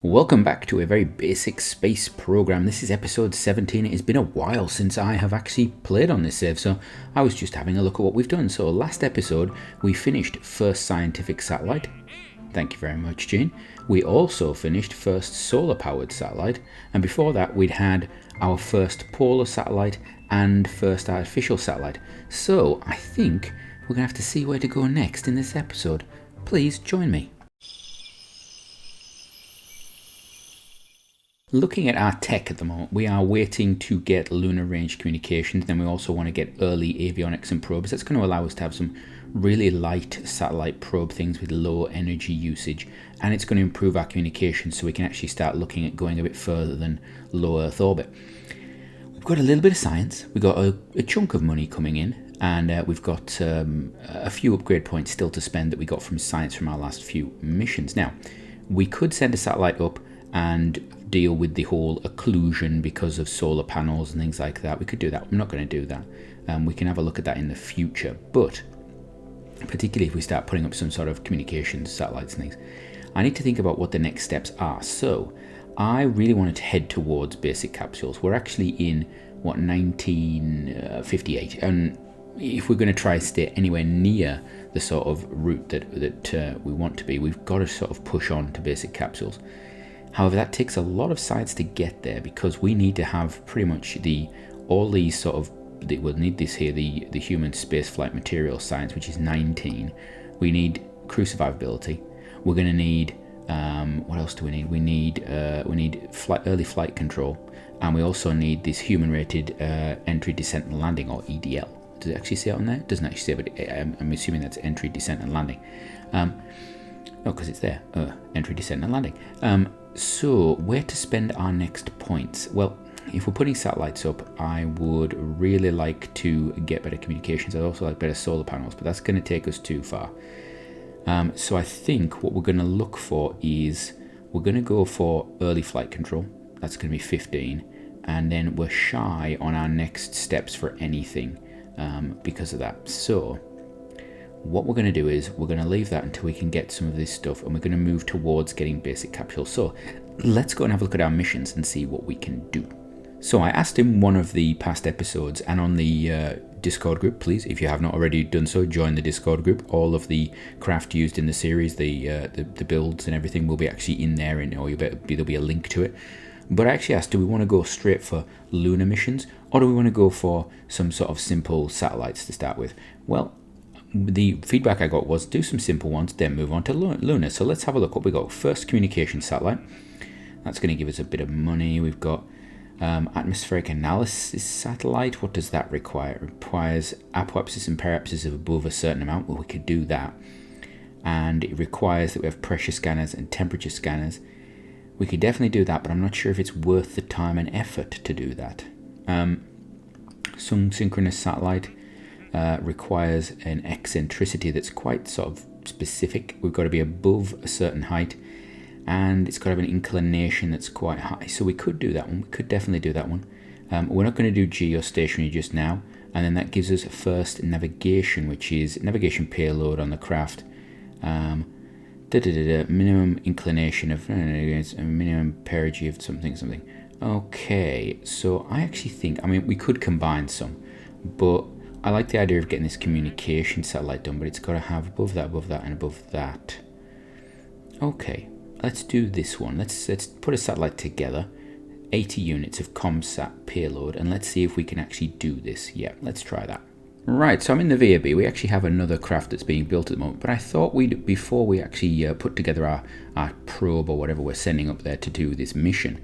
Welcome back to a very basic space program. This is episode 17. It has been a while since I have actually played on this save, so I was just having a look at what we've done. So last episode we finished first scientific satellite. Thank you very much, Gene. We also finished first solar powered satellite, and before that we'd had our first polar satellite and first artificial satellite. So I think we're gonna have to see where to go next in this episode. Please join me. Looking at our tech at the moment, we are waiting to get lunar range communications. Then we also want to get early avionics and probes. That's going to allow us to have some really light satellite probe things with low energy usage, and it's going to improve our communications so we can actually start looking at going a bit further than low Earth orbit. We've got a little bit of science, we've got a chunk of money coming in, and we've got a few upgrade points still to spend that we got from science from our last few missions. Now, we could send a satellite up and deal with the whole occlusion because of solar panels and things like that. We could do that. I'm not going to do that. We can have a look at that in the future, but particularly if we start putting up some sort of communications satellites and things, I need to think about what the next steps are. So I really wanted to head towards basic capsules. We're actually in 1958, and if we're going to try to stay anywhere near the sort of route that we want to be, we've got to sort of push on to basic capsules. However, that takes a lot of science to get there, because we need to have pretty much we'll need this here, the human spaceflight material science, which is 19. We need crew survivability. We're going to need, what else do we need? We need early flight control, and we also need this human rated entry, descent and landing, or EDL. Does it actually say it on there? It doesn't actually say, but I'm assuming that's entry, descent and landing. No, because it's there, entry, descent and landing. So where to spend our next points? Well, if we're putting satellites up, I would really like to get better communications. I'd also like better solar panels, but that's going to take us too far. So I think what we're going to look for is, we're going to go for early flight control. That's going to be 15. And then we're shy on our next steps for anything because of that. So what we're going to do is we're going to leave that until we can get some of this stuff, and we're going to move towards getting basic capsules. So let's go and have a look at our missions and see what we can do. So I asked in one of the past episodes and on the Discord group, please, if you have not already done so, join the Discord group. All of the craft used in the series, the builds and everything will be actually in there, and there'll be a link to it. But I actually asked, do we want to go straight for lunar missions, or do we want to go for some sort of simple satellites to start with? Well, the feedback I got was, do some simple ones, then move on to lunar. So let's have a look what we got. First, communication satellite. That's going to give us a bit of money. We've got atmospheric analysis satellite. What does that require? It requires apoapsis and periapsis of above a certain amount. Well, we could do that. And it requires that we have pressure scanners and temperature scanners. We could definitely do that, but I'm not sure if it's worth the time and effort to do that. Sun synchronous satellite requires an eccentricity that's quite sort of specific. We've got to be above a certain height, and it's got to have an inclination that's quite high. So we could do that one. We could definitely do that one. We're not going to do geostationary just now, and then that gives us first navigation, which is navigation payload on the craft. Minimum inclination of minimum perigee of something. Okay, so I actually think, we could combine some, but I like the idea of getting this communication satellite done, but it's got to have above that, and above that. Okay, let's do this one. Let's put a satellite together, 80 units of ComSat payload, and let's see if we can actually do this. Yeah, let's try that. Right, so I'm in the VAB. We actually have another craft that's being built at the moment, but I thought before we actually put together our probe or whatever we're sending up there to do this mission,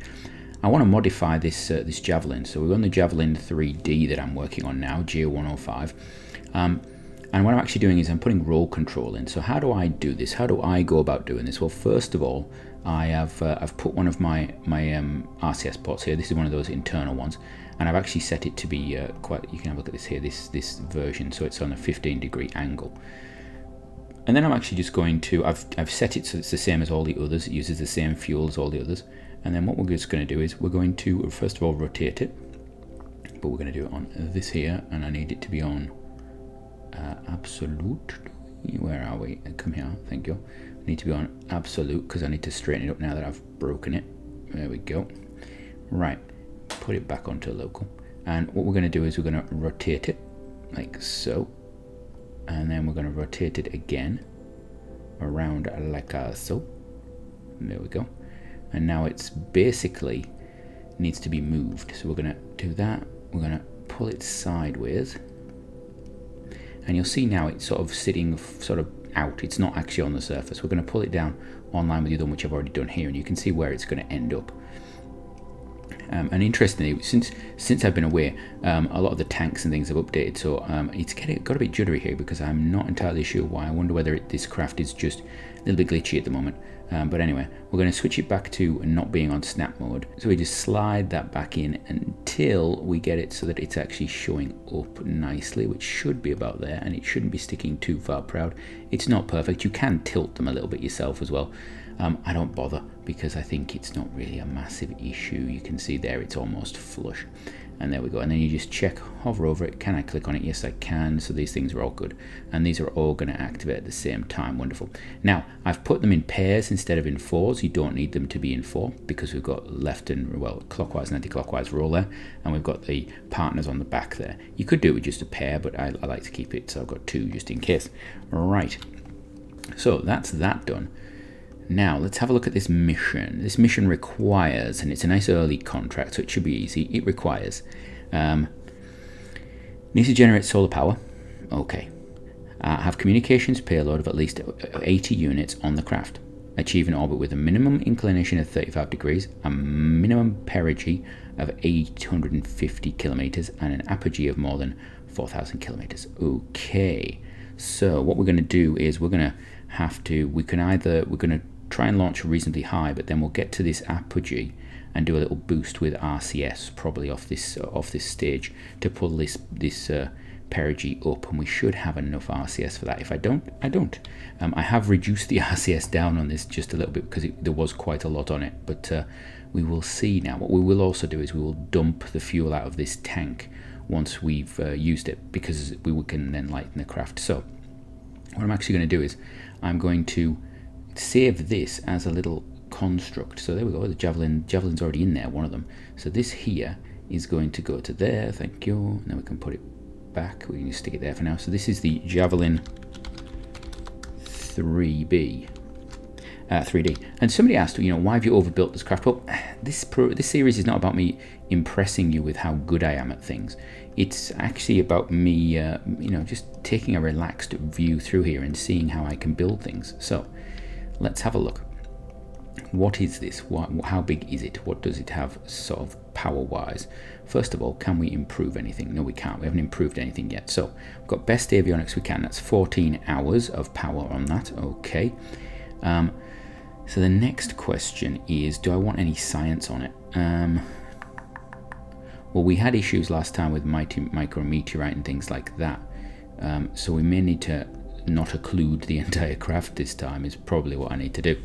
I want to modify this Javelin. So we're on the Javelin 3D that I'm working on now, GA105. And what I'm actually doing is I'm putting roll control in. So how do I do this? How do I go about doing this? Well, first of all, I've put one of my RCS ports here. This is one of those internal ones, and I've actually set it to be you can have a look at this here, this version, so it's on a 15-degree angle. And then I'm actually just going to, I've set it so it's the same as all the others. It uses the same fuel as all the others. And then what we're just going to do is we're going to, first of all, rotate it. But we're going to do it on this here, and I need it to be on absolute. Where are we? Come here, thank you. need to be on absolute because I need to straighten it up now that I've broken it. There we go. Right, put it back onto local. And what we're going to do is we're going to rotate it like so. And then we're going to rotate it again around like so. There we go. And now it's basically needs to be moved. So we're going to do that. We're going to pull it sideways. And you'll see now it's sort of sitting sort of out. It's not actually on the surface. We're going to pull it down on line with the other one, which I've already done here. And you can see where it's going to end up. And interestingly, since I've been away, a lot of the tanks and things have updated, so it's got a bit juddery here because I'm not entirely sure why. I wonder whether this craft is just a little bit glitchy at the moment. But anyway, we're going to switch it back to not being on snap mode. So we just slide that back in until we get it so that it's actually showing up nicely, which should be about there, and it shouldn't be sticking too far proud. It's not perfect. You can tilt them a little bit yourself as well. I don't bother because I think it's not really a massive issue. You can see there it's almost flush. And there we go. And then you just check, hover over it. Can I click on it? Yes, I can. So these things are all good. And these are all going to activate at the same time. Wonderful. Now, I've put them in pairs instead of in fours. You don't need them to be in four because we've got left and, well, clockwise and anti-clockwise roll there. And we've got the partners on the back there. You could do it with just a pair, but I like to keep it. So I've got two just in case. Right. So that's that done. Now, let's have a look at this mission. This mission requires, and it's a nice early contract, so it should be easy. It requires, needs to generate solar power. Okay. Have communications payload of at least 80 units on the craft. Achieve an orbit with a minimum inclination of 35 degrees, a minimum perigee of 850 kilometers, and an apogee of more than 4,000 kilometers. Okay. So what we're going to do is we're going to try and launch reasonably high, but then we'll get to this apogee and do a little boost with RCS probably off this stage to pull this perigee up, and we should have enough RCS for that. If I don't, I don't. I have reduced the RCS down on this just a little bit because there was quite a lot on it, but we will see now. What we will also do is we will dump the fuel out of this tank once we've used it, because we can then lighten the craft. So what I'm actually going to do is I'm going to save this as a little construct. So there we go, the javelin's already in there, one of them. So this here is going to go to there, thank you. Now we can put it back, we can just stick it there for now. So this is the Javelin 3D. And somebody asked, why have you overbuilt this craft? Well, this series is not about me impressing you with how good I am at things. It's actually about me, just taking a relaxed view through here and seeing how I can build things. So let's have a look. What is this? How big is it? What does it have sort of power-wise? First of all, can we improve anything? No, we can't. We haven't improved anything yet. So we've got best avionics we can. That's 14 hours of power on that. Okay. So the next question is, do I want any science on it? Well, we had issues last time with micrometeorite and things like that. So we may need to not occlude the entire craft this time is probably what I need to do.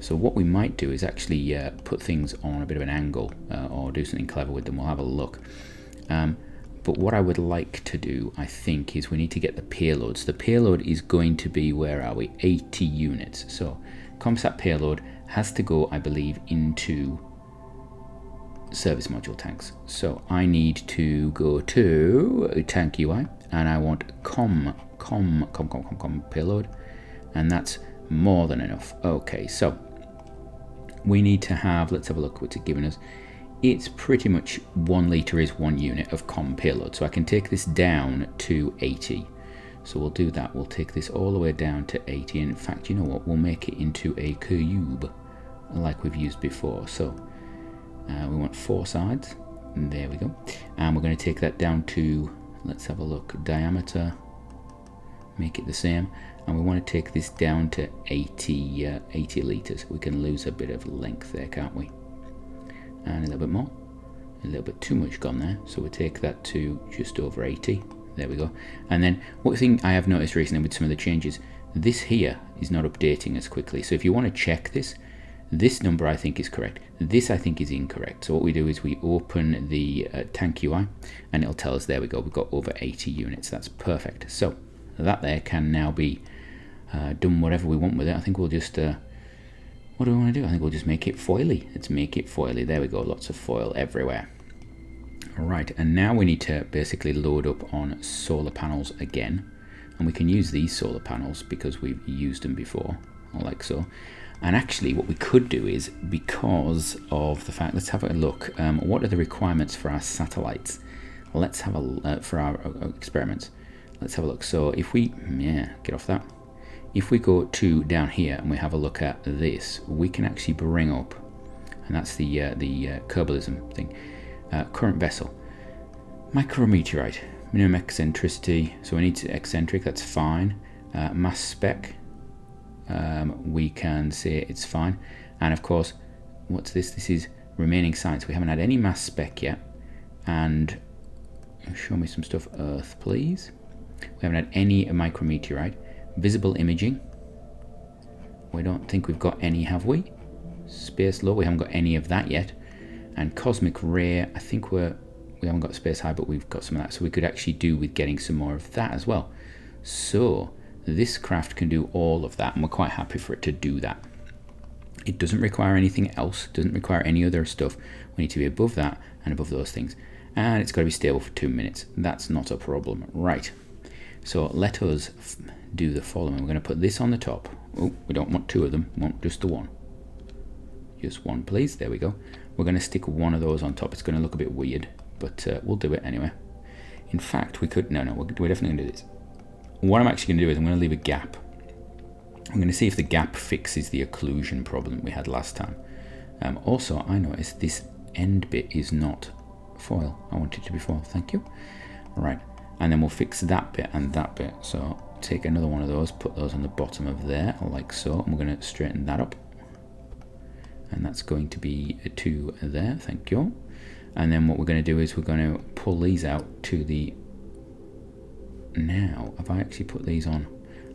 So what we might do is actually put things on a bit of an angle or do something clever with them. We'll have a look. But what I would like to do, I think, is we need to get the payloads. The payload is going to be, where are we? 80 units. So ComSat payload has to go, I believe, into service module tanks. So I need to go to tank UI and I want com payload, and that's more than enough. Okay, so we need to have, let's have a look what's it giving us. It's pretty much 1 liter is 1 unit of com payload, so I can take this down to 80. So we'll do that. We'll take this all the way down to 80, and in fact, you know what, we'll make it into a cube like we've used before. So we want 4 sides, and there we go. And we're going to take that down to, let's have a look, diameter, make it the same, and we want to take this down to 80 liters. We can lose a bit of length there, can't we? And a little bit more, a little bit too much gone there, so we'll take that to just over 80. There we go. And then one thing I have noticed recently with some of the changes, this here is not updating as quickly. So if you want to check this number I think is correct, this I think is incorrect. So what we do is we open the tank UI and it'll tell us, there we go, we've got over 80 units. That's perfect. So that there can now be done whatever we want with it. I think we'll just what do we want to do? I think we'll just make it foily. Let's make it foily. There we go, lots of foil everywhere. Alright, and now we need to basically load up on solar panels again, and we can use these solar panels because we've used them before, like so. And actually what we could do is, because of the fact, let's have a look, what are the requirements for our satellites? Let's have a for our experiments. Let's have a look. So if we, get off that. If we go to down here and we have a look at this, we can actually bring up, and that's the Kerbalism thing, current vessel, micrometeorite, minimum eccentricity, so we need to eccentric, that's fine, mass spec, we can say it's fine, and of course, what's this? This is remaining science. We haven't had any mass spec yet, and show me some stuff, Earth please. We haven't had any micrometeorite. Visible imaging, we don't think we've got any, have we? Space low, we haven't got any of that yet. And cosmic ray, I think we haven't got space high, but we've got some of that, so we could actually do with getting some more of that as well. So this craft can do all of that, and we're quite happy for it to do that. It doesn't require anything else, doesn't require any other stuff. We need to be above that and above those things, and it's got to be stable for 2 minutes. That's not a problem. Right, so let us do the following. We're going to put this on the top. Oh, we don't want two of them, we want just the one. Just one please, there we go. We're going to stick one of those on top. It's going to look a bit weird, but we'll do it anyway. In fact, we could, no, we're definitely going to do this. What I'm actually going to do is I'm going to leave a gap. I'm going to see if the gap fixes the occlusion problem we had last time. Also, I noticed this end bit is not foil. I want it to be foil, thank you. All right, and then we'll fix that bit and that bit. So take another one of those, put those on the bottom of there, like so, and we're going to straighten that up. And that's going to be a 2 there, thank you. And then what we're going to do is we're going to pull these out to the, now, have I actually put these on?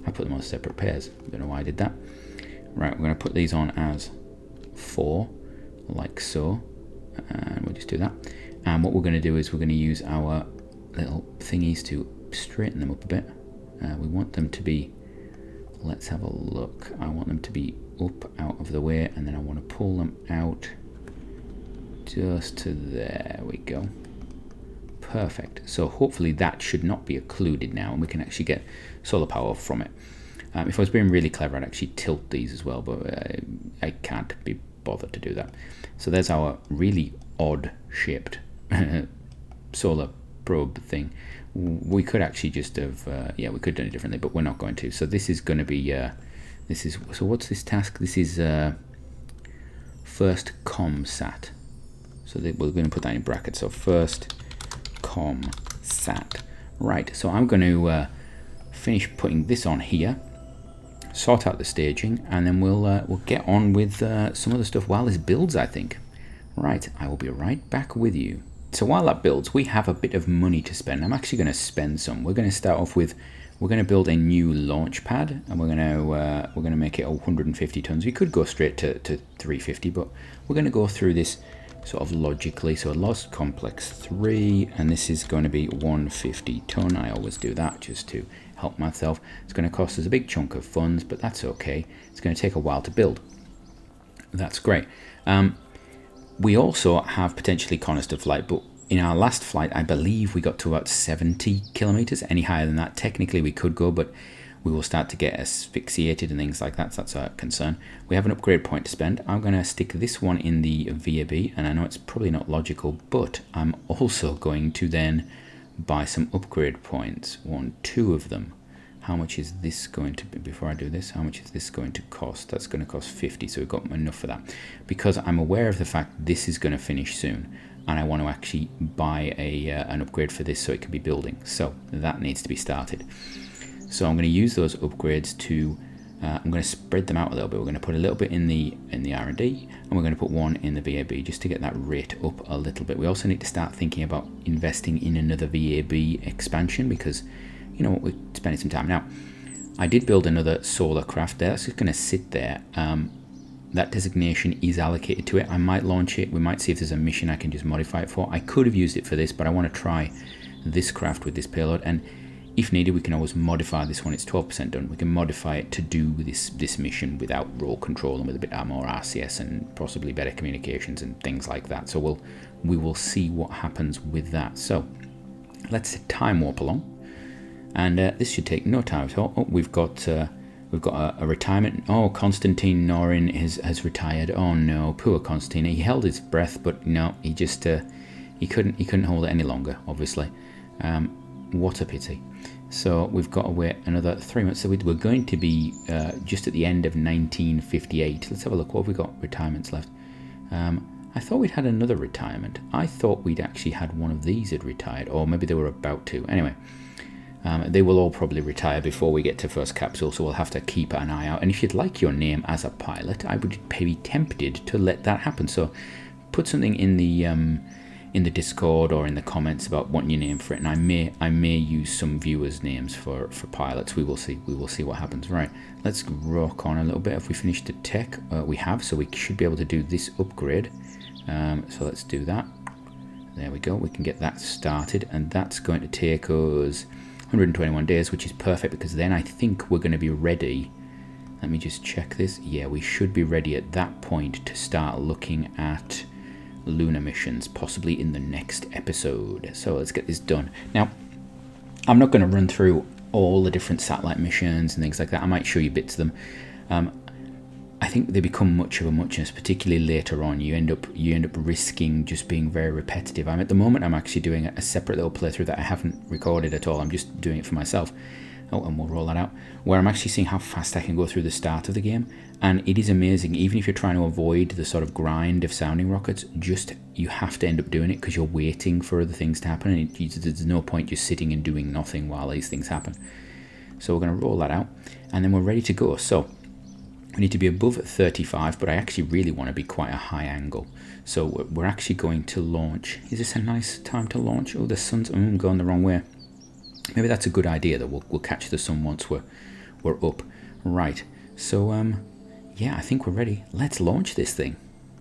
I put them on separate pairs, I don't know why I did that. Right, we're going to put these on as 4, like so, and we'll just do that. And what we're going to do is we're going to use our little thingies to straighten them up a bit. We want them to be, let's have a look, I want them to be up out of the way, and then I want to pull them out just to there we go. Perfect. So hopefully that should not be occluded now, and we can actually get solar power from it. If I was being really clever, I'd actually tilt these as well, but I can't be bothered to do that. So there's our really odd shaped solar probe thing. We could actually just have, we could have done it differently, but we're not going to. So this is going to be, so what's this task? This is first ComSat. So we're going to put that in brackets. So first ComSat. Right, so I'm going to finish putting this on here, sort out the staging, and then we'll get on with some of the stuff while this builds, I think. Right, I will be right back with you. So while that builds, we have a bit of money to spend. I'm actually going to spend some. We're going to start off with, we're going to build a new launch pad, and we're going to make it 150 tons. We could go straight to 350, but we're going to go through this sort of logically. So Lost Complex 3, and this is going to be 150 ton. I always do that just to help myself. It's going to cost us a big chunk of funds, but that's okay. It's going to take a while to build. That's great. We also have potentially conistor flight, but in our last flight, I believe we got to about 70 kilometers. Any higher than that, technically we could go, but we will start to get asphyxiated and things like that, so that's a concern. We have an upgrade point to spend. I'm going to stick this one in the VAB, and I know it's probably not logical, but I'm also going to then buy some upgrade points, 2 of them. How much is this going to be, before I do this, how much is this going to cost? That's going to cost 50, so we've got enough for that. Because I'm aware of the fact this is going to finish soon, and I want to actually buy an upgrade for this so it can be building. So that needs to be started. So I'm going to use those upgrades to, I'm going to spread them out a little bit. We're going to put a little bit in the R&D, and we're going to put one in the VAB just to get that rate up a little bit. We also need to start thinking about investing in another VAB expansion, because you know what, we're spending some time. Now, I did build another solar craft there. That's just going to sit there. That designation is allocated to it. I might launch it. We might see if there's a mission I can just modify it for. I could have used it for this, but I want to try this craft with this payload. And if needed, we can always modify this when it's 12% done. We can modify it to do this mission without roll control and with a bit more RCS and possibly better communications and things like that. So we will see what happens with that. So let's time warp along, and this should take no time at all. Oh, we've got a retirement. Oh, Konstantin Norin has retired. Oh no, poor Konstantin. He held his breath, but no, he just he couldn't hold it any longer. Obviously, what a pity. So we've got to wait another 3 months. So we're going to be just at the end of 1958. Let's have a look. What have we got? Retirements left. I thought we'd had another retirement. I thought we'd actually had one of these had retired, or maybe they were about to. Anyway, they will all probably retire before we get to first capsule, so we'll have to keep an eye out. And if you'd like your name as a pilot, I would be tempted to let that happen. So put something in the Discord or in the comments about wanting your name for it, and I may use some viewers' names for pilots. We will see what happens. Right, let's rock on a little bit. If we finish the tech, we have, so we should be able to do this upgrade. So let's do that. There we go. We can get that started, and that's going to take us 121 days, which is perfect, because then I think we're going to be ready. Let me just check this. Yeah, we should be ready at that point to start looking at lunar missions, possibly in the next episode. So let's get this done. Now, I'm not going to run through all the different satellite missions and things like that. I might show you bits of them. I think they become much of a muchness, particularly later on. You end up risking just being very repetitive. At the moment, I'm actually doing a separate little playthrough that I haven't recorded at all. I'm just doing it for myself. Oh, and we'll roll that out, where I'm actually seeing how fast I can go through the start of the game, and it is amazing. Even if you're trying to avoid the sort of grind of sounding rockets, you have to end up doing it because you're waiting for other things to happen, and there's no point just sitting and doing nothing while these things happen. So we're going to roll that out, and then we're ready to go. So we need to be above 35, but I actually really want to be quite a high angle. So we're actually going to launch. Is this a nice time to launch? Oh, the sun's going the wrong way. Maybe that's a good idea, that we'll catch the sun once we're up. Right, so yeah, I think we're ready. Let's launch this thing.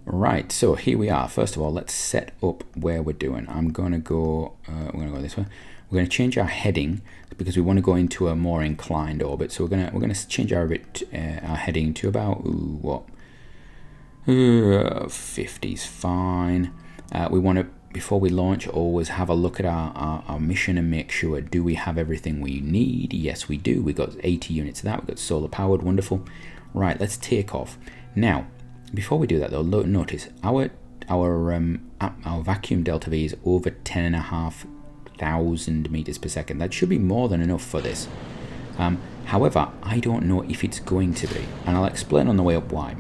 Right, so here we are. First of all, let's set up where we're doing. I'm gonna go. We're gonna go this way. We're gonna change our heading because we want to go into a more inclined orbit. So we're gonna change our heading to about 50's fine. We want to, before we launch, always have a look at our mission and make sure, do we have everything we need? Yes, we do. We've got 80 units of that. We've got solar powered. Wonderful. Right, let's take off. Now, before we do that though, notice our vacuum delta V is over 10,500 meters per second. That should be more than enough for this. However, I don't know if it's going to be, and I'll explain on the way up why.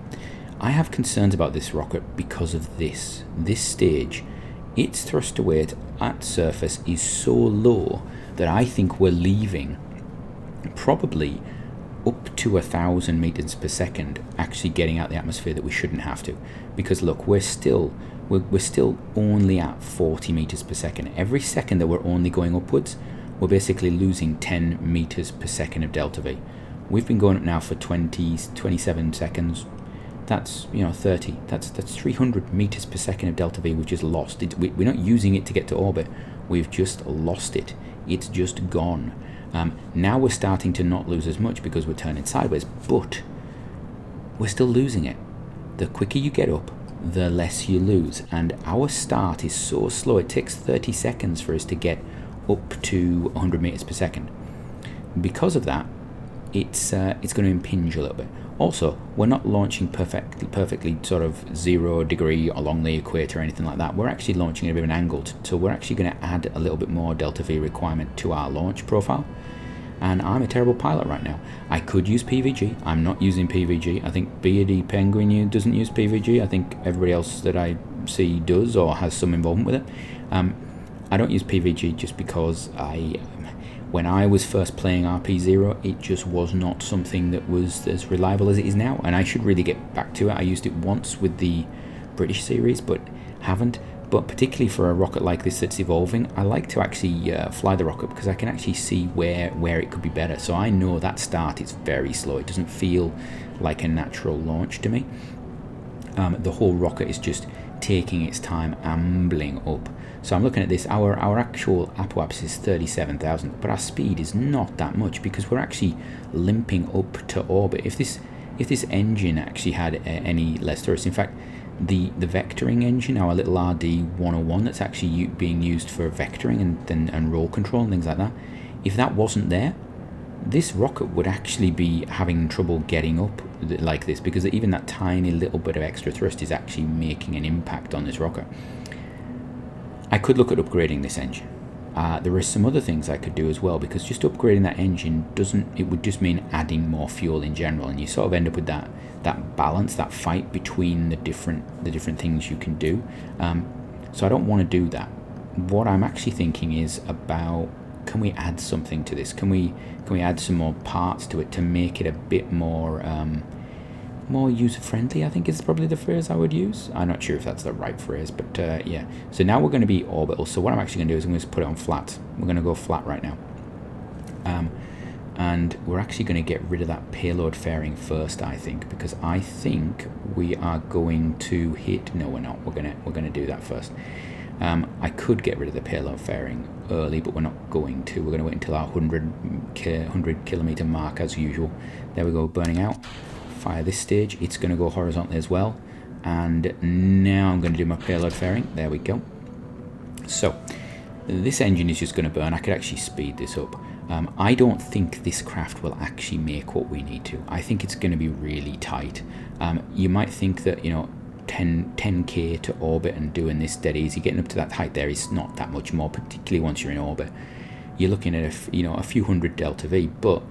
I have concerns about this rocket because of this stage. Its thrust to weight at surface is so low that I think we're leaving probably up to 1,000 meters per second actually getting out the atmosphere that we shouldn't have to. Because look, we're still only at 40 meters per second. Every second that we're only going upwards, we're basically losing 10 meters per second of delta V. We've been going up now for 27 seconds. That's 30. That's 300 meters per second of delta V we've just lost. We're not using it to get to orbit. We've just lost it. It's just gone. Now we're starting to not lose as much because we're turning sideways, but we're still losing it. The quicker you get up, the less you lose. And our start is so slow. It takes 30 seconds for us to get up to 100 meters per second. Because of that, it's going to impinge a little bit. Also, we're not launching perfectly sort of 0 degree along the equator or anything like that. We're actually launching at a bit of an angle, so we're actually going to add a little bit more delta V requirement to our launch profile. And I'm a terrible pilot right now. I could use PVG. I'm not using PVG. I think Beardy Penguin doesn't use PVG. I think everybody else that I see does or has some involvement with it. I don't use PVG just because when I was first playing RP-0, it just was not something that was as reliable as it is now, and I should really get back to it. I used it once with the British series, but haven't. But particularly for a rocket like this that's evolving, I like to actually fly the rocket because I can actually see where it could be better. So I know that start is very slow. It doesn't feel like a natural launch to me. the whole rocket is just taking its time ambling up. So I'm looking at this, our actual apoapsis is 37,000, but our speed is not that much because we're actually limping up to orbit. If this engine actually had any less thrust, in fact, the vectoring engine, our little RD-101 that's actually being used for vectoring and roll control and things like that, if that wasn't there, this rocket would actually be having trouble getting up like this, because even that tiny little bit of extra thrust is actually making an impact on this rocket. I could look at upgrading this engine. There are some other things I could do as well, because just upgrading that engine would just mean adding more fuel in general, and you sort of end up with that balance, that fight between the different things you can do. So I don't want to do that. What I'm actually thinking is about, can we add something to this? Can we add some more parts to it to make it a bit more more user-friendly, I think is probably the phrase I would use. I'm not sure if that's the right phrase, but yeah. So now we're going to be orbital. So what I'm actually going to do is I'm going to put it on flat. We're going to go flat right now. And we're actually going to get rid of that payload fairing first, I think, because I think we are going to hit... No, we're not. We're going to do that first. I could get rid of the payload fairing early, but we're not going to. We're going to wait until our 100 kilometer mark as usual. There we go, burning out. Fire this stage. It's going to go horizontally as well. And now I'm going to do my payload fairing. There we go. So this engine is just going to burn. I could actually speed this up. I don't think this craft will actually make what we need to. I think it's going to be really tight. You might think that, you know, 10k to orbit and doing this dead easy, getting up to that height there is not that much more, particularly once you're in orbit. You're looking at a few hundred delta V, but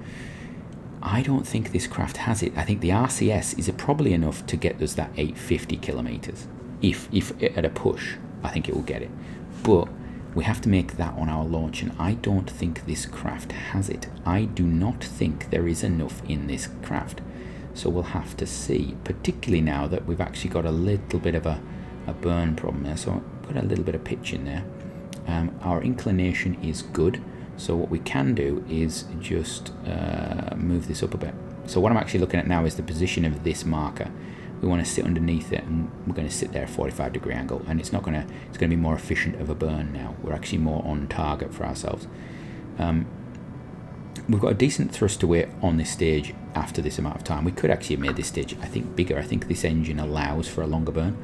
I don't think this craft has it. I think the RCS is probably enough to get us that 850 kilometers. If at a push, I think it will get it. But we have to make that on our launch, and I don't think this craft has it. I do not think there is enough in this craft. So we'll have to see, particularly now that we've actually got a little bit of a burn problem there. So I've got a little bit of pitch in there. Our inclination is good. So what we can do is just move this up a bit. So what I'm actually looking at now is the position of this marker. We want to sit underneath it, and we're going to sit there at a 45-degree angle, and it's going to be more efficient of a burn now. We're actually more on target for ourselves. We've got a decent thrust to weight on this stage after this amount of time. We could actually have made this stage, I think, bigger. I think this engine allows for a longer burn,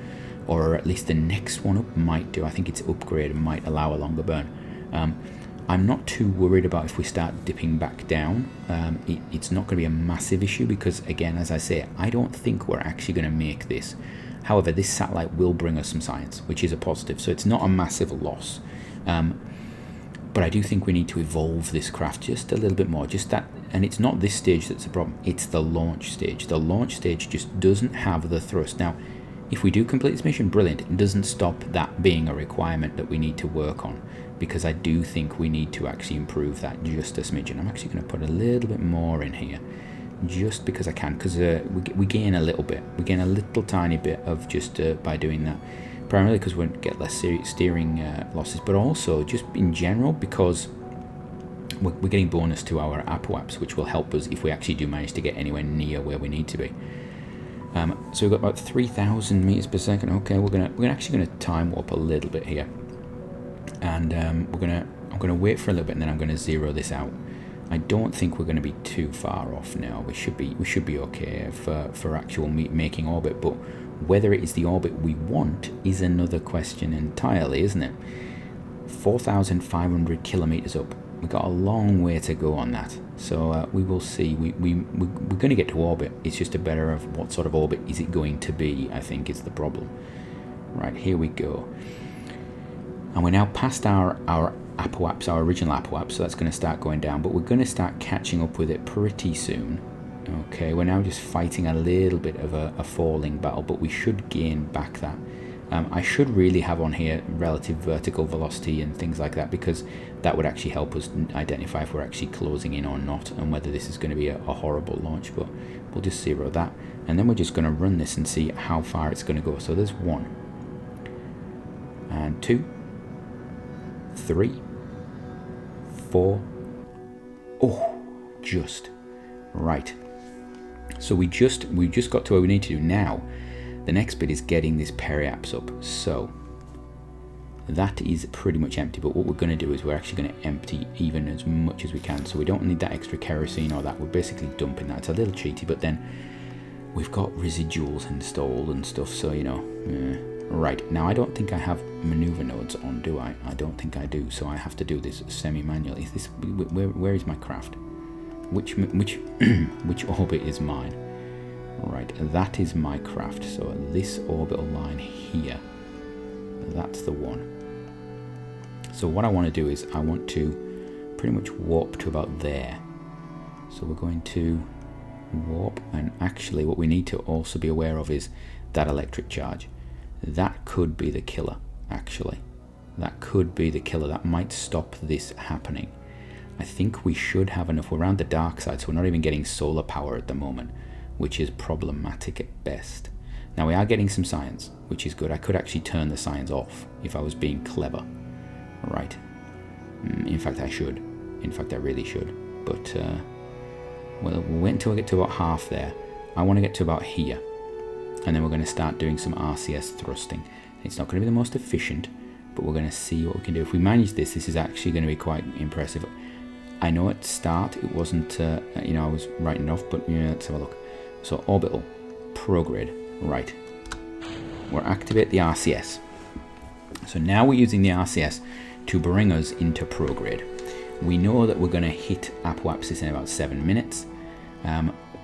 or at least the next one up might do. I think its upgrade might allow a longer burn. I'm not too worried about if we start dipping back down. It's not going to be a massive issue because, again, as I say, I don't think we're actually going to make this. However, this satellite will bring us some science, which is a positive, so it's not a massive loss. But I do think we need to evolve this craft just a little bit more. Just that, and it's not this stage that's the problem. It's the launch stage. The launch stage just doesn't have the thrust. Now, if we do complete this mission, brilliant. It doesn't stop that being a requirement that we need to work on, because I do think we need to actually improve that just a smidgen. I'm actually going to put a little bit more in here, just because I can, because we gain a little bit. We gain a little tiny bit of just by doing that. Primarily because we get less steering losses, but also just in general because we're getting bonus to our apoaps, which will help us if we actually do manage to get anywhere near where we need to be. So we've got about 3,000 meters per second. Okay, we're actually going to time warp a little bit here, and I'm gonna wait for a little bit, and then I'm going to zero this out. I don't think we're going to be too far off now. We should be okay for actual making orbit, but whether it is the orbit we want is another question entirely, isn't it? 4,500 kilometers up. We've got a long way to go on that. So we will see. We're going to get to orbit. It's just a matter of what sort of orbit is it going to be, I think, is the problem. Right, here we go. And we're now past our apoaps, our original apoaps, so that's going to start going down, but we're going to start catching up with it pretty soon. Okay, we're now just fighting a little bit of a falling battle, but we should gain back that. I should really have on here relative vertical velocity and things like that, because that would actually help us identify if we're actually closing in or not, and whether this is going to be a horrible launch. But we'll just zero that, and then we're just going to run this and see how far it's going to go. So there's 1 and 2, 3, 4. Oh, just right. So we just got to where we need to do now. The next bit is getting this periapse up. So that is pretty much empty, but what we're going to do is we're actually going to empty even as much as we can. So we don't need that extra kerosene or that. We're basically dumping that. It's a little cheaty, but then we've got residuals installed and stuff, so you know. Right, now I don't think I have maneuver nodes on, do I? I don't think I do, so I have to do this semi-manually. Is this, where is my craft? Which orbit is mine? Right, that is my craft. So this orbital line here, that's the one. So what I want to do is I want to pretty much warp to about there. So we're going to warp, and actually what we need to also be aware of is that electric charge. That could be the killer, actually. That could be the killer. That might stop this happening. I think we should have enough. We're around the dark side, so we're not even getting solar power at the moment, which is problematic at best. Now we are getting some science, which is good. I could actually turn the science off if I was being clever. Right. In fact, I should. In fact, I really should. But, well, we'll wait until I get to about half there. I want to get to about here. And then we're going to start doing some RCS thrusting. It's not going to be the most efficient, but we're going to see what we can do. If we manage this, this is actually going to be quite impressive. I know at start it wasn't, you know, I was writing it off, but yeah, let's have a look. So orbital, prograde, right. We'll activate the RCS. So now we're using the RCS to bring us into prograde. We know that we're going to hit apoapsis in about 7 minutes.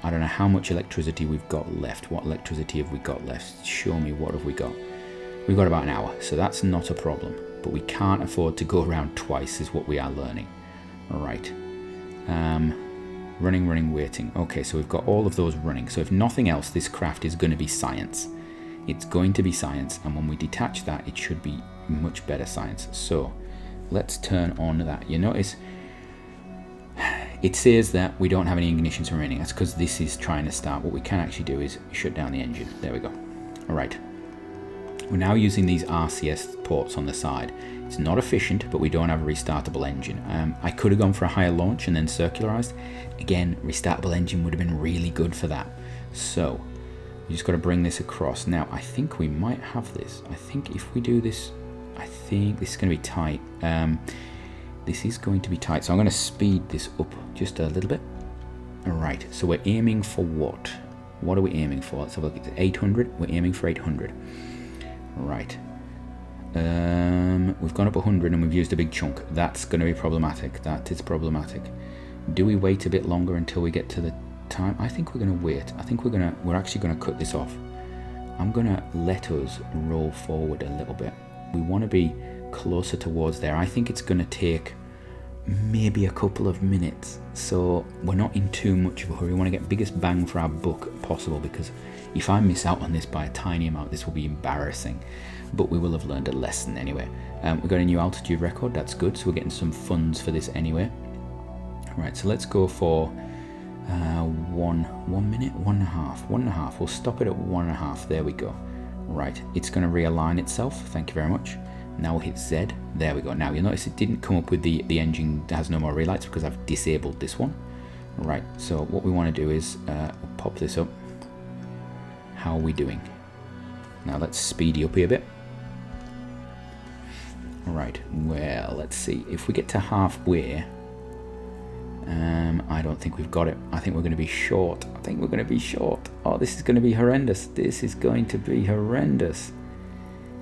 I don't know how much electricity we've got left. What electricity have we got left? Show me, what have we got? We've got about an hour, so that's not a problem. But we can't afford to go around twice is what we are learning. All right. Running, waiting. Okay, so we've got all of those running. So if nothing else, this craft is going to be science. It's going to be science, and when we detach that, it should be much better science. So let's turn on that. You notice it says that we don't have any ignitions remaining. That's because this is trying to start. What we can actually do is shut down the engine. There we go. All right. We're now using these RCS ports on the side. It's not efficient, but we don't have a restartable engine. I could have gone for a higher launch and then circularized. Again, restartable engine would have been really good for that. So we just got to bring this across. Now, I think we might have this. I think if we do this, I think this is going to be tight. This is going to be tight, so I'm going to speed this up just a little bit. All right, so we're aiming for what? What are we aiming for? Let's have a look. It's 800. We're aiming for 800. Right. We've gone up 100 and we've used a big chunk. That's going to be problematic. That is problematic. Do we wait a bit longer until we get to the time? I think we're going to wait. I think we're actually going to cut this off. I'm going to let us roll forward a little bit. We want to be closer towards there. I think it's going to take maybe a couple of minutes, so we're not in too much of a hurry. We want to get biggest bang for our buck possible, because if I miss out on this by a tiny amount, this will be embarrassing, but we will have learned a lesson anyway. We've got a new altitude record. That's good, so we're getting some funds for this anyway. Right, so let's go for 1 minute, 1.5. We'll stop it at 1.5. There we go. Right, it's going to realign itself. Thank you very much. Now we'll hit Z. There we go. Now you'll notice it didn't come up with the engine that has no more relights because I've disabled this one. Right, so what we want to do is pop this up. How are we doing? Now let's speed you up here a bit. Right, well, let's see. If we get to halfway, I don't think we've got it. I think we're going to be short. Oh, this is going to be horrendous. This is going to be horrendous.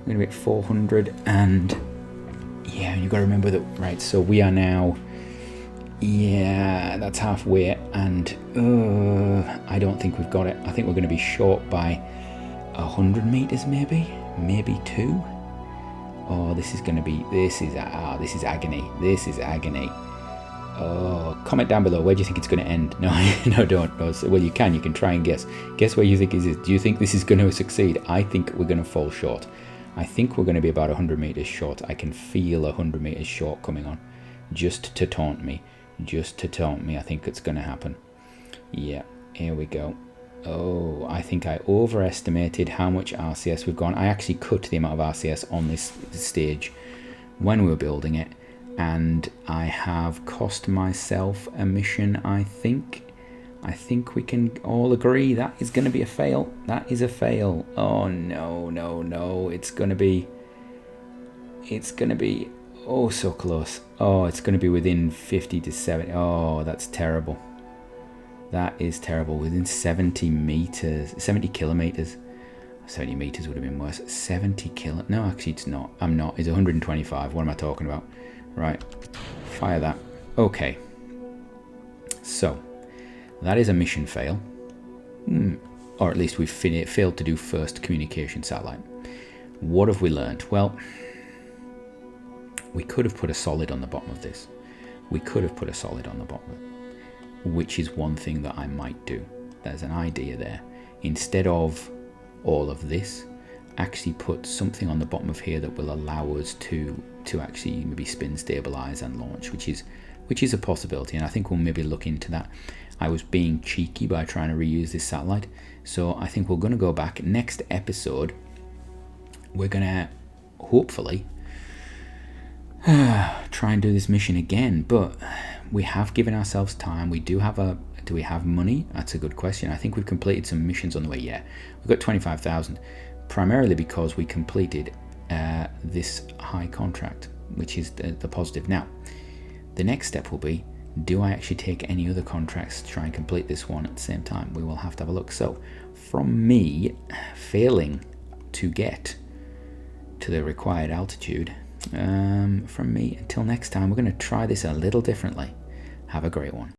We're going to be at 400, and yeah, you've got to remember that, right, so we are now, yeah, that's halfway, and I don't think we've got it. I think we're going to be short by 100 meters, maybe 2. Oh, this is agony. Oh, comment down below, where do you think it's going to end? No, no, don't. No, well, you can try and guess where you think it is. Do you think this is going to succeed? I think we're going to fall short. I think we're going to be about 100 meters short. I can feel 100 meters short coming on, just to taunt me. I think it's going to happen. Yeah, here we go. Oh, I think I overestimated how much RCS we've gone. I actually cut the amount of RCS on this stage when we were building it, and I have cost myself a mission, I think. I think we can all agree that is going to be a fail. That is a fail. Oh no, no, no. It's going to be oh so close. Oh, it's going to be within 50 to 70. Oh, that's terrible. That is terrible. Within 70 meters, 70 kilometers. 70 meters would have been worse. 70 no, actually it's not. I'm not. It's 125. What am I talking about? Right. Fire that. Okay. So, that is a mission fail. Or at least we've failed to do first communication satellite. What have we learned? Well, we could have put a solid on the bottom of this. We could have put a solid on the bottom of it, which is one thing that I might do. There's an idea there. Instead of all of this, actually put something on the bottom of here that will allow us to actually maybe spin, stabilize and launch, which is a possibility, and I think we'll maybe look into that. I was being cheeky by trying to reuse this satellite, so I think we're going to go back. Next episode, we're going to hopefully try and do this mission again, but we have given ourselves time. We do we have money? That's a good question. I think we've completed some missions on the way. Yeah, we've got 25,000, primarily because we completed this high contract, which is the positive. Now, the next step will be, do I actually take any other contracts to try and complete this one at the same time? We will have to have a look. So, from me failing to get to the required altitude, from me, until next time, we're going to try this a little differently. Have a great one.